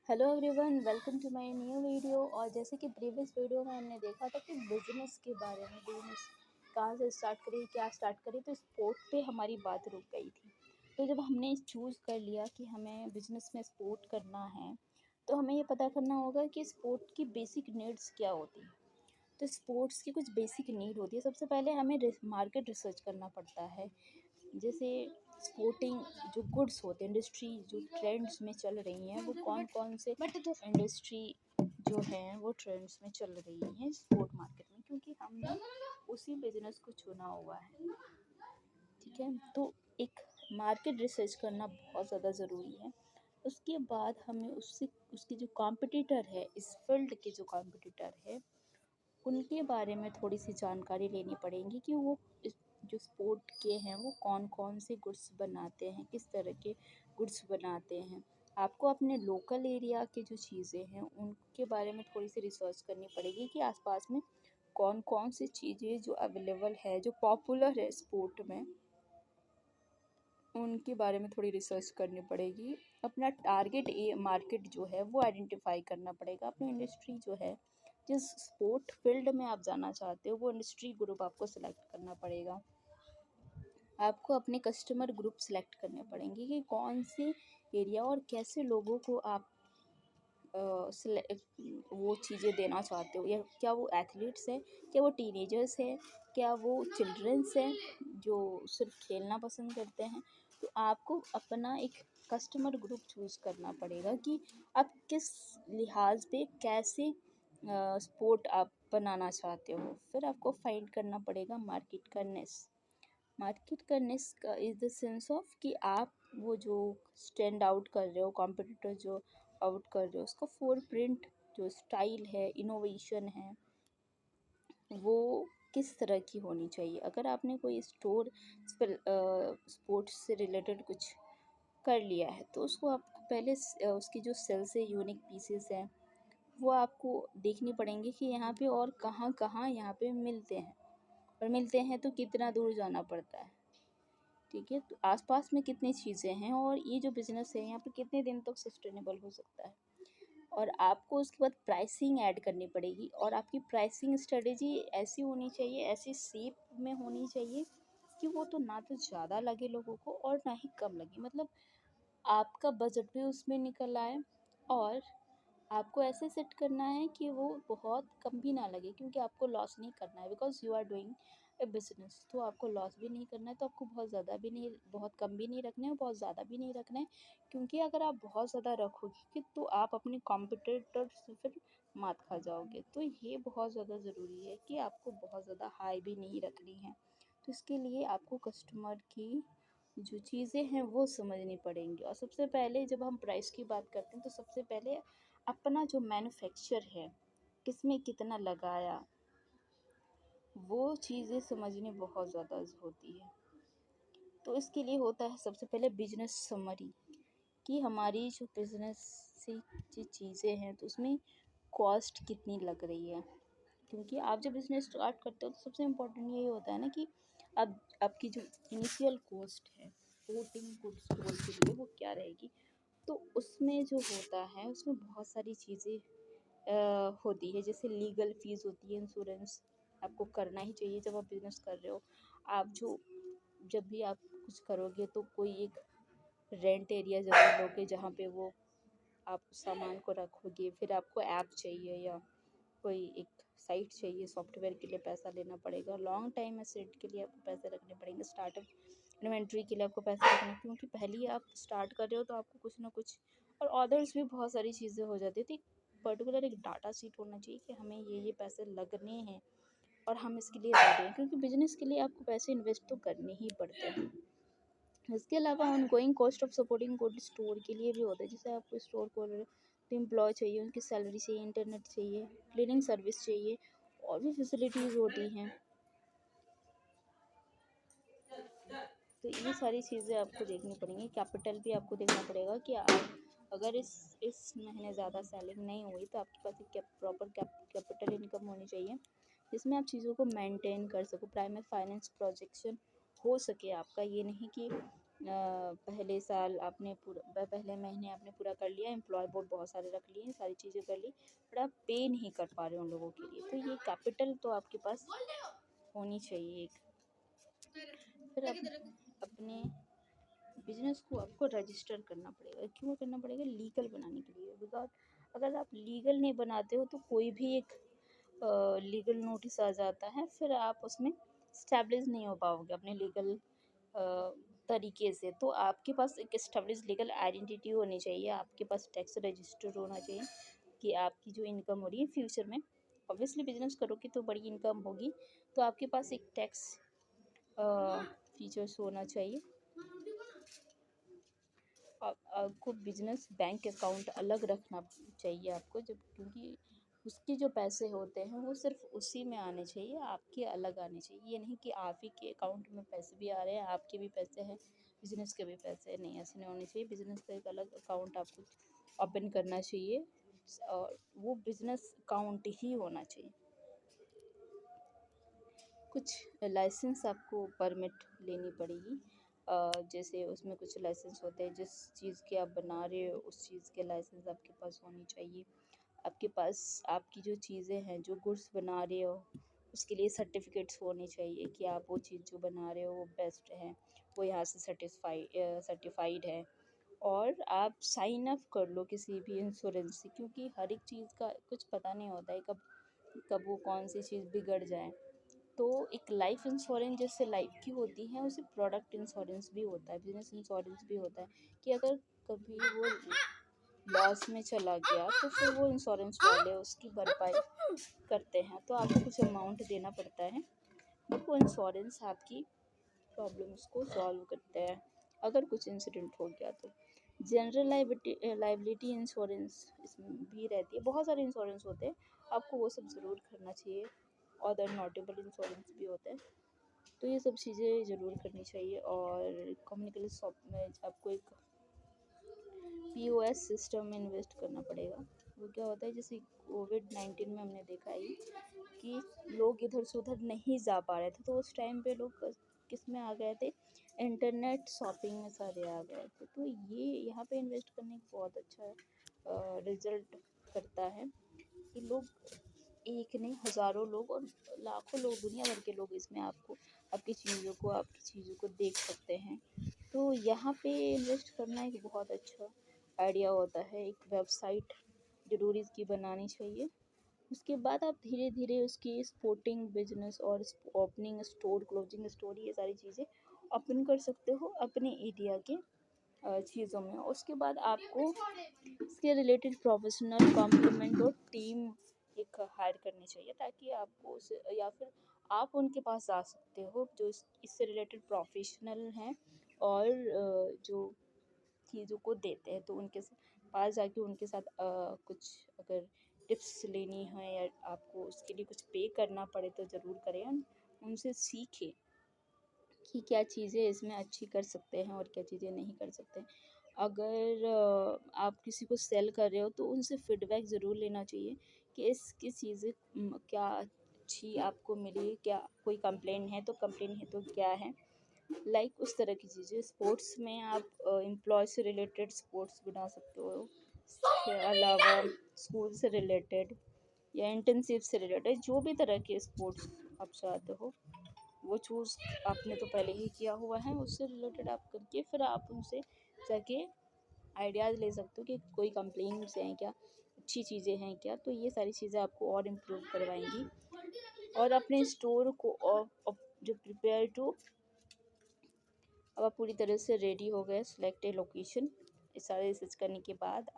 Hello everyone, welcome to my new video. और जैसे कि प्रीवियस वीडियो में हमने देखा था कि बिजनेस के बारे में, बिजनेस कहाँ से स्टार्ट करें, क्या स्टार्ट करें, तो स्पोर्ट पे हमारी बात रुक गई थी। तो जब हमने चूज़ कर लिया कि हमें बिजनेस में स्पोर्ट करना है, तो हमें ये पता करना होगा कि स्पोर्ट की बेसिक नीड्स क्या होती है। तो स्पोर्ट्स की कुछ बेसिक नीड होती है। सबसे पहले हमें मार्केट रिसर्च करना पड़ता है। जैसे स्पोर्टिंग जो गुड्स होते हैं, इंडस्ट्री जो ट्रेंड्स में चल रही हैं, वो कौन कौन से इंडस्ट्री जो हैं वो ट्रेंड्स में चल रही हैं स्पोर्ट मार्केट में, क्योंकि हमने उसी बिजनेस को चुना हुआ है। ठीक है, तो एक मार्केट रिसर्च करना बहुत ज़्यादा ज़रूरी है। उसके बाद हमें उससे उसके जो कॉम्पिटिटर है, इस फील्ड के जो कॉम्पिटिटर है, उनके बारे में थोड़ी सी जानकारी लेनी पड़ेगी कि वो जो स्पोर्ट के हैं वो कौन कौन से गुड्स बनाते हैं, किस तरह के गुड्स बनाते हैं। आपको अपने लोकल एरिया की जो चीज़ें हैं उनके बारे में थोड़ी सी रिसर्च करनी पड़ेगी कि आसपास में कौन कौन सी चीज़ें जो अवेलेबल है, जो पॉपुलर है स्पोर्ट में, उनके बारे में थोड़ी रिसर्च करनी पड़ेगी। अपना टारगेट मार्केट जो है वो आइडेंटिफाई करना पड़ेगा। अपनी इंडस्ट्री जो है, जिस स्पोर्ट फील्ड में आप जाना चाहते हो, वो इंडस्ट्री ग्रुप आपको सिलेक्ट करना पड़ेगा। आपको अपने कस्टमर ग्रुप सिलेक्ट करने पड़ेंगे कि कौन से एरिया और कैसे लोगों को आप वो चीज़ें देना चाहते हो। या क्या वो एथलीट्स हैं, क्या वो टीनेजर्स हैं, क्या वो चिल्ड्रंस हैं जो सिर्फ खेलना पसंद करते हैं। तो आपको अपना एक कस्टमर ग्रुप चूज़ करना पड़ेगा कि आप किस लिहाज पे कैसे स्पोर्ट आप बनाना चाहते हो। फिर आपको फाइंड करना पड़ेगा मार्केट का निश। मार्केट का निश का इज़ द सेंस ऑफ कि आप वो जो स्टैंड आउट कर रहे हो, कॉम्पिटिटर जो आउट कर रहे हो, उसका फोर प्रिंट जो स्टाइल है, इनोवेशन है, वो किस तरह की होनी चाहिए। अगर आपने कोई स्टोर स्पोर्ट्स से रिलेटेड कुछ कर लिया है, तो उसको आपको पहले उसकी जो सेल्स है, यूनिक पीसेस हैं, वो आपको देखनी पड़ेंगे कि यहाँ पे और कहाँ कहाँ यहाँ पे मिलते हैं, और मिलते हैं तो कितना दूर जाना पड़ता है। ठीक है, तो आसपास में कितनी चीज़ें हैं और ये जो बिज़नेस है यहाँ पे कितने दिन तक सस्टेनेबल हो सकता है। और आपको उसके बाद प्राइसिंग ऐड करनी पड़ेगी, और आपकी प्राइसिंग स्ट्रेटेजी ऐसी होनी चाहिए, ऐसी शेप में होनी चाहिए कि वो तो ना तो ज़्यादा लगे लोगों को और ना ही कम लगे। मतलब आपका बजट भी उसमें निकल आए, और आपको ऐसे सेट करना है कि वो बहुत कम भी ना लगे, क्योंकि आपको लॉस नहीं करना है। Because you are doing a business, तो आपको लॉस भी नहीं करना है। तो आपको बहुत ज़्यादा भी नहीं, बहुत कम भी नहीं रखना है, बहुत ज़्यादा भी नहीं रखना है। क्योंकि अगर आप बहुत ज़्यादा रखोगे तो आप अपने कॉम्पिटिटर से फिर मात खा जाओगे। तो ये बहुत ज़्यादा ज़रूरी है कि आपको बहुत ज़्यादा हाई भी नहीं रखनी है। तो इसके लिए आपको कस्टमर की जो चीज़ें हैं वो समझनी पड़ेंगी। और सबसे पहले जब हम प्राइस की बात करते हैं, तो सबसे पहले अपना जो मैन्युफैक्चर है, किसमें कितना लगाया, वो चीज़ें समझनी बहुत ज़्यादा होती है। तो इसके लिए होता है सबसे पहले बिजनेस समरी, कि हमारी जो बिजनेस से जो चीज़ें हैं तो उसमें कॉस्ट कितनी लग रही है। क्योंकि आप जब बिजनेस स्टार्ट करते हो तो सबसे इम्पोर्टेंट यही होता है ना कि अब आपकी जो इनिशियल कॉस्ट है पोर्टिंग गुड्स स्टोर के लिए, वो क्या रहेगी। तो उसमें जो होता है, उसमें बहुत सारी चीज़ें होती है। जैसे लीगल फीस होती है, इंश्योरेंस आपको करना ही चाहिए जब आप बिजनेस कर रहे हो। आप जो जब भी आप कुछ करोगे तो कोई एक रेंट एरिया ज़रूर लोगे जहाँ पे वो आप सामान को रखोगे। फिर आपको ऐप चाहिए या कोई एक साइट चाहिए, सॉफ्टवेयर के लिए पैसा लेना पड़ेगा। लॉन्ग टाइम एसेट के लिए आपको पैसे रखने पड़ेंगे। स्टार्टअप इन्वेंट्री के लिए आपको पैसे रखने, क्योंकि पहले ही आप स्टार्ट कर रहे हो तो आपको कुछ ना कुछ और ऑर्डर्स भी बहुत सारी चीज़ें हो जाती है। तो एक पर्टिकुलर एक डाटा शीट होना चाहिए कि हमें ये पैसे लगने हैं और हम इसके लिए रेडी हैं, क्योंकि बिजनेस के लिए आपको पैसे इन्वेस्ट तो करने ही पड़ते हैं। इसके अलावा ongoing cost of supporting good store के लिए भी होता है। जैसे आपको स्टोर खोल रहे हो तो एम्प्लॉय चाहिए, उनकी सैलरी चाहिए, इंटरनेट चाहिए, क्लीनिंग सर्विस चाहिए, और भी फैसिलिटीज़ होती हैं। तो ये सारी चीज़ें आपको देखनी पड़ेंगी। कैपिटल भी आपको देखना पड़ेगा कि आप अगर इस महीने ज़्यादा सेलिंग नहीं हुई तो आपके पास एक प्रॉपर कैपिटल इनकम होनी चाहिए, जिसमें आप चीज़ों को मेंटेन कर सको। प्राइमरी फाइनेंस प्रोजेक्शन हो सके आपका। ये नहीं कि पहले साल आपने पूरा पहले महीने आपने पूरा कर लिया, एम्प्लॉय बोर्ड बहुत सारे रख लिए, सारी चीज़ें कर ली, बट आप पे नहीं कर पा रहे हो उन लोगों के लिए, तो ये कैपिटल तो आपके पास होनी चाहिए एक। फिर अपने बिजनेस को आपको रजिस्टर करना पड़ेगा। क्यों करना पड़ेगा? लीगल बनाने के लिए। बिकॉज अगर आप लीगल नहीं बनाते हो तो कोई भी एक लीगल नोटिस आ जाता है, फिर आप उसमें स्टैब्लिश नहीं हो पाओगे अपने लीगल तरीके से। तो आपके पास एक एस्टेब्लिश लीगल आइडेंटिटी होनी चाहिए, आपके पास टैक्स रजिस्टर होना चाहिए कि आपकी जो इनकम हो रही है फ्यूचर में, ऑब्वियसली बिजनेस करोगे तो बड़ी इनकम होगी, तो आपके पास एक टैक्स फीचर्स होना चाहिए। आपको बिजनेस बैंक अकाउंट अलग रखना चाहिए आपको, जब क्योंकि उसके जो पैसे होते हैं वो सिर्फ उसी में आने चाहिए, आपके अलग आने चाहिए। ये नहीं कि आप ही के अकाउंट में पैसे भी आ रहे हैं, आपके भी पैसे हैं, बिजनेस के भी पैसे हैं, नहीं ऐसे नहीं होने चाहिए। बिजनेस का एक अलग अकाउंट आपको ओपन करना चाहिए और वो बिजनेस अकाउंट ही होना चाहिए। कुछ लाइसेंस आपको परमिट लेनी पड़ेगी, जैसे उसमें कुछ लाइसेंस होते हैं, जिस चीज़ के आप बना रहे हो उस चीज़ के लाइसेंस आपके पास होनी चाहिए। आपके पास आपकी जो चीज़ें हैं, जो गुड्स बना रहे हो उसके लिए सर्टिफिकेट्स होने चाहिए कि आप वो चीज़ जो बना रहे हो वो बेस्ट है, वो यहाँ से सर्टिफाइड है। और आप साइन अप कर लो किसी भी इंश्योरेंस से, क्योंकि हर एक चीज़ का कुछ पता नहीं होता है, कब कब वो कौन सी चीज़ बिगड़ जाए। तो एक लाइफ इंश्योरेंस जैसे लाइफ की होती है, उसे प्रोडक्ट इंश्योरेंस भी होता है, बिजनेस इंश्योरेंस भी होता है कि अगर कभी वो लॉस में चला गया तो फिर वो इंश्योरेंस वाले उसकी भरपाई करते हैं, तो आपको कुछ अमाउंट देना पड़ता है, वो इंश्योरेंस आपकी प्रॉब्लम्स को सॉल्व करते हैं अगर कुछ इंसिडेंट हो गया तो। जनरल लाइबिलिटी इंश्योरेंस इसमें भी रहती है, बहुत सारे इंश्योरेंस होते हैं, आपको वो सब ज़रूर करना चाहिए। अदर नोटेबल इंश्योरेंस भी होते हैं, तो ये सब चीज़ें ज़रूर करनी चाहिए। और कम्युनिकेशन शॉप में आपको एक POS सिस्टम में इन्वेस्ट करना पड़ेगा। वो क्या होता है, जैसे कोविड-19 में हमने देखा है कि लोग इधर से उधर नहीं जा पा रहे थे, तो उस टाइम पे लोग किस में आ गए थे, इंटरनेट शॉपिंग में सारे आ गए थे। तो ये यहाँ पे इन्वेस्ट करने का बहुत अच्छा रिजल्ट करता है कि लोग एक नहीं हज़ारों लोग और लाखों लोग, दुनिया भर के लोग इसमें आपको आपकी चीज़ों को देख सकते हैं। तो यहाँ पे इन्वेस्ट करना एक बहुत अच्छा आइडिया होता है। एक वेबसाइट ज़रूर इसकी बनानी चाहिए। उसके बाद आप धीरे धीरे उसकी स्पोर्टिंग बिजनेस और ओपनिंग स्टोर, क्लोजिंग स्टोर, ये सारी चीज़ें ओपन कर सकते हो अपने एरिया के चीज़ों में। उसके बाद आपको इसके रिलेटेड प्रोफेशनल कॉम्प्लीमेंट और टीम एक हायर करनी चाहिए, ताकि आपको उसे या फिर आप उनके पास जा सकते हो जो इससे रिलेटेड प्रोफेशनल हैं और जो चीज़ों को देते हैं, तो उनके पास जाके उनके साथ कुछ अगर टिप्स लेनी है या आपको उसके लिए कुछ पे करना पड़े तो ज़रूर करें। उनसे सीखें कि क्या चीज़ें इसमें अच्छी कर सकते हैं और क्या चीज़ें नहीं कर सकते। अगर आप किसी को सेल कर रहे हो तो उनसे फीडबैक ज़रूर लेना चाहिए कि इसकी चीज़ें क्या अच्छी आपको मिली, क्या कोई कंप्लेन है तो कंप्लेन है तो क्या है, लाइक उस तरह की चीज़ें। स्पोर्ट्स में आप एम्प्लॉय से रिलेटेड स्पोर्ट्स बना सकते हो, इसके अलावा स्कूल से रिलेटेड या इंटर्नशिप से रिलेटेड जो भी तरह के स्पोर्ट्स आप चाहते हो वो चूज़ आपने तो पहले ही किया हुआ है, उससे रिलेटेड आप करके फिर आप उनसे जाके आइडियाज़ ले सकते हो कि कोई कंप्लेंट्स हैं क्या, अच्छी चीज़ें हैं क्या, तो ये सारी चीज़ें आपको और इम्प्रूव करवाएंगी। और अपने स्टोर को जो प्रिपेयर टू, अब आप पूरी तरह से रेडी हो गए, सिलेक्ट ए लोकेशन, इस सारे रिसर्च करने के बाद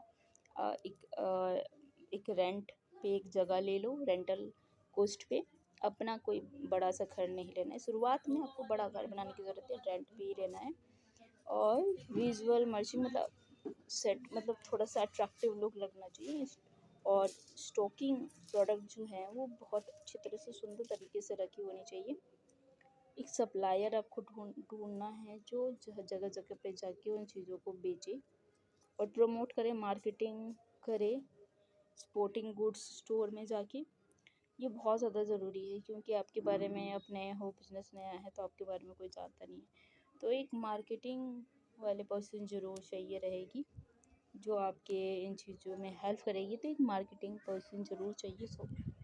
एक रेंट पे एक जगह ले लो, रेंटल कॉस्ट पे। अपना कोई बड़ा सा घर नहीं लेना है, शुरुआत में आपको बड़ा घर बनाने की ज़रूरत है, रेंट पे ही लेना है। और विजुअल मर्चिंग मतलब सेट, मतलब थोड़ा सा अट्रैक्टिव लुक लगना चाहिए। और स्टॉकिंग प्रोडक्ट जो है वो बहुत अच्छी तरह से सुंदर तरीके से रखी होनी चाहिए। एक सप्लायर आपको ढूंढना है जो जगह जगह पे जाके उन चीज़ों को बेचे और प्रमोट करे, मार्केटिंग करे स्पोर्टिंग गुड्स स्टोर में जाके। ये बहुत ज़्यादा ज़रूरी है क्योंकि आपके बारे में, आप नए हो, बिजनेस नया है तो आपके बारे में कोई जानता नहीं है। तो एक मार्केटिंग वाले पर्सन ज़रूर चाहिए रहेगी जो आपके इन चीज़ों में हेल्प करेगी। तो एक मार्केटिंग पर्सन ज़रूर चाहिए,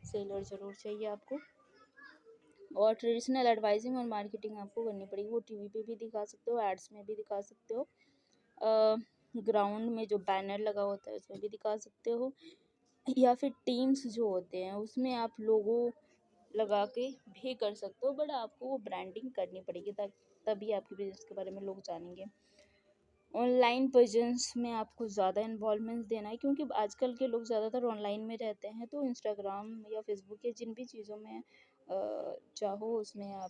सेलर ज़रूर चाहिए आपको। और ट्रेडिशनल एडवाइजिंग और मार्केटिंग आपको करनी पड़ेगी। वो टीवी पे भी दिखा सकते हो, एड्स में भी दिखा सकते हो, ग्राउंड में जो बैनर लगा होता है उसमें भी दिखा सकते हो, या फिर टीम्स जो होते हैं उसमें आप लोगो लगा के भी कर सकते हो। बट आपको वो ब्रांडिंग करनी पड़ेगी तभी आपके बिजनेस के बारे में लोग जानेंगे। ऑनलाइन प्रेजेंस में आपको ज़्यादा इन्वॉल्वमेंट देना है, क्योंकि आजकल के लोग ज़्यादातर ऑनलाइन में रहते हैं। तो इंस्टाग्राम या फेसबुक या जिन भी चीज़ों में चाहो उसमें आप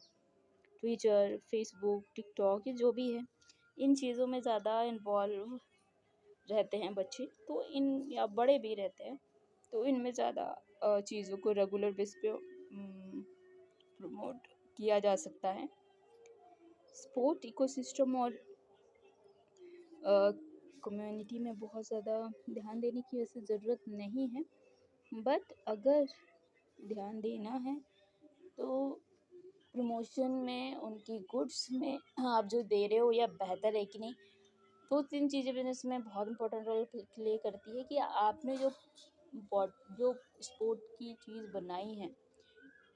ट्विटर, फेसबुक, टिकटॉक, ये जो भी है इन चीज़ों में ज़्यादा इन्वॉल्व रहते हैं बच्चे, तो इन या बड़े भी रहते हैं, तो इनमें ज़्यादा चीज़ों को रेगुलर बेस पे प्रमोट किया जा सकता है। स्पोर्ट इकोसिस्टम और कम्युनिटी में बहुत ज़्यादा ध्यान देने की वैसे ज़रूरत नहीं है, बट अगर ध्यान देना है तो प्रमोशन में, उनकी गुड्स में आप जो दे रहे हो या बेहतर है कि नहीं, दो तीन चीज़ें बिजनेस में बहुत इंपॉर्टेंट रोल प्ले करती है कि आपने जो स्पोर्ट की चीज़ बनाई है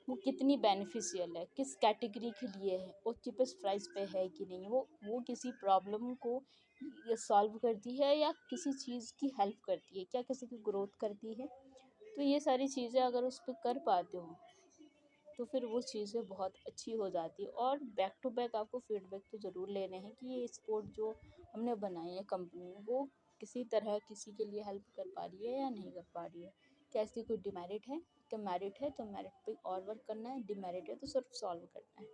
वो कितनी बेनिफिशियल है, किस कैटेगरी के लिए है और चीपेस्ट प्राइस पे है कि नहीं, वो किसी प्रॉब्लम को सॉल्व करती है या किसी चीज़ की हेल्प करती है, क्या किसी की ग्रोथ करती है। तो ये सारी चीज़ें अगर उस पर कर पाते हो तो फिर वो चीज़ें बहुत अच्छी हो जाती है। और बैक टू बैक आपको फीडबैक तो ज़रूर लेने हैं कि ये स्पोर्ट जो हमने बनाई है कंपनी, वो किसी तरह किसी के लिए हेल्प कर पा रही है या नहीं कर पा रही है, क्या इसकी कोई डिमेरिट है, क्या मेरिट है तो मेरिट पे और वर्क करना है, डिमेरिट है तो सिर्फ सॉल्व करना है।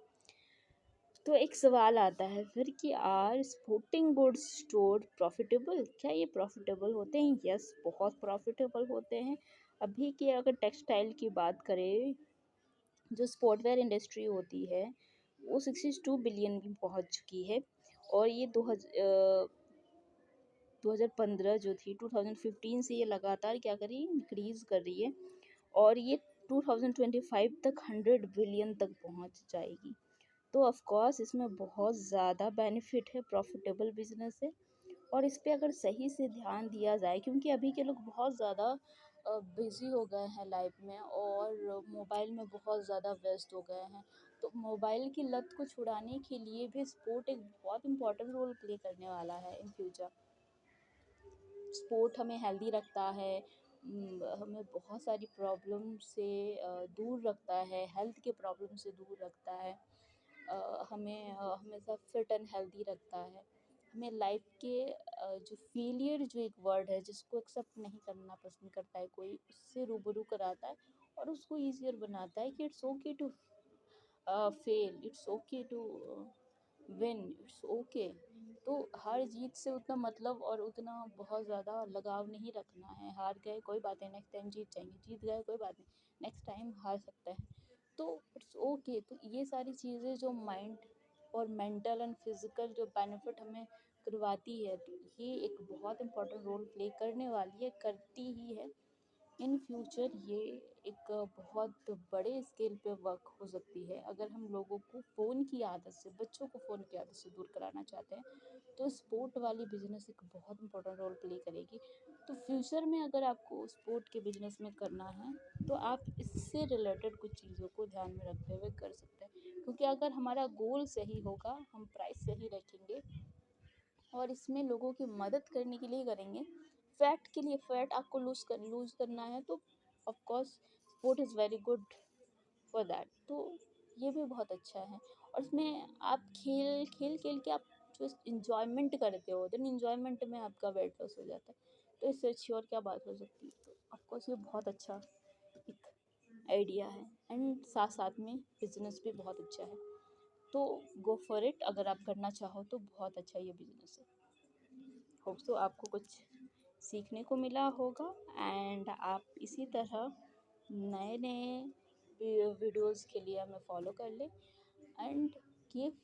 तो एक सवाल आता है फिर कि are sporting goods store profitable, क्या ये प्रॉफिटेबल होते हैं? यस, बहुत प्रॉफिटेबल होते हैं। अभी के अगर टेक्सटाइल की बात करें, जो स्पोर्टवेयर इंडस्ट्री होती है वो 62 बिलियन की पहुंच चुकी है। और ये 2015 जो थी 2015 से ये लगातार क्या कर रही है, इंक्रीज कर रही है, और ये 2025 तक 100 बिलियन तक पहुंच जाएगी। तो ऑफ कोर्स इसमें बहुत ज़्यादा बेनिफिट है, प्रॉफिटेबल बिजनेस है। और इस पे अगर सही से ध्यान दिया जाए, क्योंकि अभी के लोग बहुत ज़्यादा बिज़ी हो गए हैं लाइफ में और मोबाइल में बहुत ज़्यादा व्यस्त हो गए हैं, तो मोबाइल की लत को छुड़ाने के लिए भी स्पोर्ट एक बहुत इम्पोर्टेंट रोल प्ले करने वाला है इन फ्यूचर। स्पोर्ट हमें हेल्दी रखता है, हमें बहुत सारी प्रॉब्लम से दूर रखता है, हेल्थ के प्रॉब्लम से दूर रखता है, हमें हमेशा फिट एंड हेल्दी रखता है, हमें लाइफ के जो फेलियर जो एक वर्ड है जिसको एक्सेप्ट नहीं करना पसंद करता है कोई, उससे रूबरू कराता है और उसको ईजियर बनाता है कि it's okay to fail, it's okay to win, it's okay. तो हार जीत से उतना मतलब और उतना बहुत ज़्यादा लगाव नहीं रखना है। हार गए कोई बात नहीं, नेक्स्ट टाइम जीत जाएंगे, जीत गए कोई बात नहीं, नेक्स्ट टाइम हार सकते हैं, तो इट्स ओके। तो ये सारी चीज़ें जो माइंड और मेंटल एंड फिजिकल जो बेनिफिट हमें करवाती है, तो ये एक बहुत इंपॉर्टेंट रोल प्ले करने वाली है, करती ही है। इन फ्यूचर ये एक बहुत बड़े स्केल पे वर्क हो सकती है। अगर हम लोगों को फ़ोन की आदत से, बच्चों को फ़ोन की आदत से दूर कराना चाहते हैं, तो स्पोर्ट वाली बिजनेस एक बहुत इंपॉर्टेंट रोल प्ले करेगी। तो फ्यूचर में अगर आपको स्पोर्ट के बिजनेस में करना है तो आप इससे रिलेटेड कुछ चीज़ों को ध्यान में रखते हुए कर सकते हैं, क्योंकि अगर हमारा गोल सही होगा, हम प्राइस सही रखेंगे और इसमें लोगों की मदद करने के लिए करेंगे, फैट के लिए, फैट आपको लूज़ करना है, तो of course sport is very good for that. तो ये भी बहुत अच्छा है। और इसमें आप खेल खेल खेल के आप जो इंजॉयमेंट करते हो, देन इंजॉयमेंट में आपका वेट लॉस हो जाता है। तो इससे अच्छी और क्या बात हो सकती है। तो ऑफकोर्स ये बहुत अच्छा एक आइडिया है, एंड साथ साथ में बिजनेस भी बहुत अच्छा है। तो गो फॉर इट, अगर आप करना चाहो तो बहुत अच्छा ये बिजनेस है। होप सो आपको कुछ सीखने को मिला होगा, एंड आप इसी तरह नए नए वीडियोस के लिए हमें फॉलो कर लें, एंड कीप